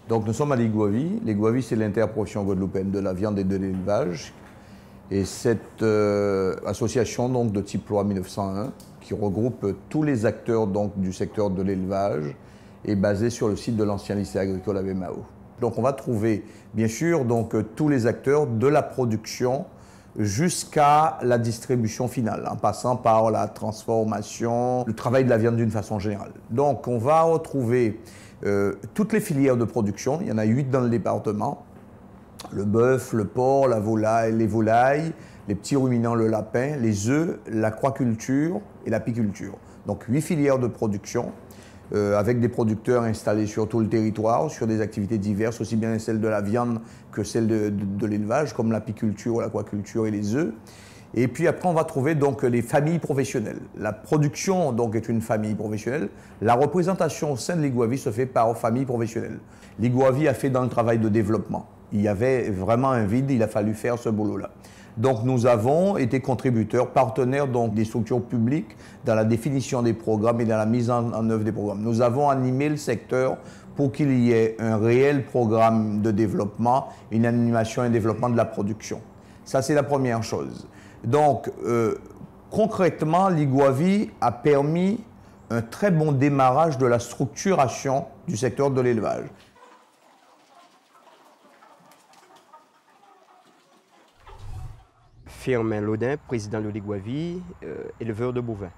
Donc nous sommes à l'Iguavi. L'Iguavi, c'est l'interprofession guadeloupéenne de la viande et de l'élevage. Et cette association donc, de type loi 1901, qui regroupe tous les acteurs donc, du secteur de l'élevage, est basée sur le site de l'ancien lycée agricole Abbé Mao. Donc on va trouver bien sûr donc, tous les acteurs de la production jusqu'à la distribution finale, en passant par la transformation, le travail de la viande d'une façon générale. Donc on va retrouver toutes les filières de production, il y en a 8 dans le département, le bœuf, le porc, la volaille, les volailles, les petits ruminants, le lapin, les œufs, l'aquaculture et l'apiculture. Donc 8 filières de production avec des producteurs installés sur tout le territoire, sur des activités diverses, aussi bien celles de la viande que celles de l'élevage, comme l'apiculture, l'aquaculture et les œufs. Et puis après, on va trouver donc les familles professionnelles. La production donc est une famille professionnelle. La représentation au sein de l'Iguavi se fait par famille professionnelle. L'Iguavi a fait dans le travail de développement. Il y avait vraiment un vide, il a fallu faire ce boulot-là. Donc nous avons été contributeurs, partenaires donc, des structures publiques dans la définition des programmes et dans la mise en œuvre des programmes. Nous avons animé le secteur pour qu'il y ait un réel programme de développement, une animation et un développement de la production. Ça, c'est la première chose. Donc, concrètement, l'Iguavi a permis un très bon démarrage de la structuration du secteur de l'élevage. Firmin Lodin, président de l'Iguavi, éleveur de bovins.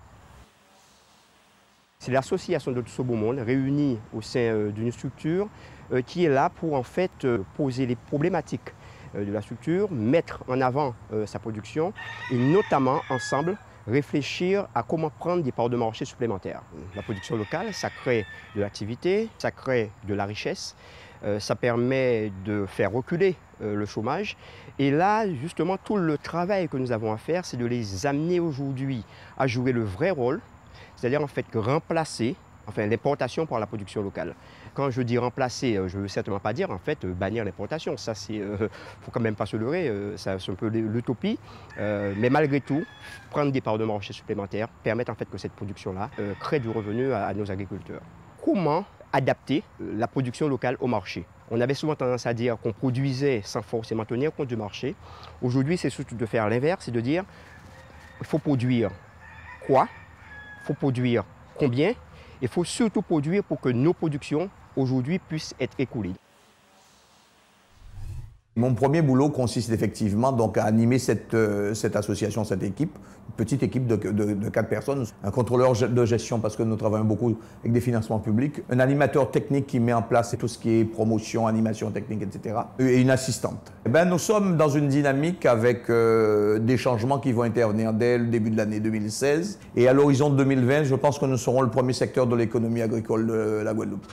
C'est l'association de tout ce beau monde réunie au sein d'une structure qui est là pour en fait poser les problématiques de la structure, mettre en avant sa production et notamment ensemble réfléchir à comment prendre des parts de marché supplémentaires. La production locale, ça crée de l'activité, ça crée de la richesse, ça permet de faire reculer le chômage. Et là, justement, tout le travail que nous avons à faire, c'est de les amener aujourd'hui à jouer le vrai rôle, c'est-à-dire en fait que remplacer l'importation par la production locale. Quand je dis remplacer, je ne veux certainement pas dire en fait bannir l'importation. Ça, c'est, faut quand même pas se leurrer, c'est un peu l'utopie. Mais malgré tout, prendre des parts de marché supplémentaires, permettre en fait que cette production-là crée du revenu à nos agriculteurs. Comment adapter la production locale au marché? On avait souvent tendance à dire qu'on produisait sans forcément tenir compte du marché. Aujourd'hui, c'est surtout de faire l'inverse, c'est de dire il faut produire quoi, il faut produire combien, il faut surtout produire pour que nos productions aujourd'hui puissent être écoulées. Mon premier boulot consiste effectivement donc à animer cette association, cette équipe, une petite équipe de 4 personnes, un contrôleur de gestion parce que nous travaillons beaucoup avec des financements publics, un animateur technique qui met en place tout ce qui est promotion, animation technique, etc. et une assistante. Nous sommes dans une dynamique avec des changements qui vont intervenir dès le début de l'année 2016 et à l'horizon 2020, je pense que nous serons le premier secteur de l'économie agricole de la Guadeloupe.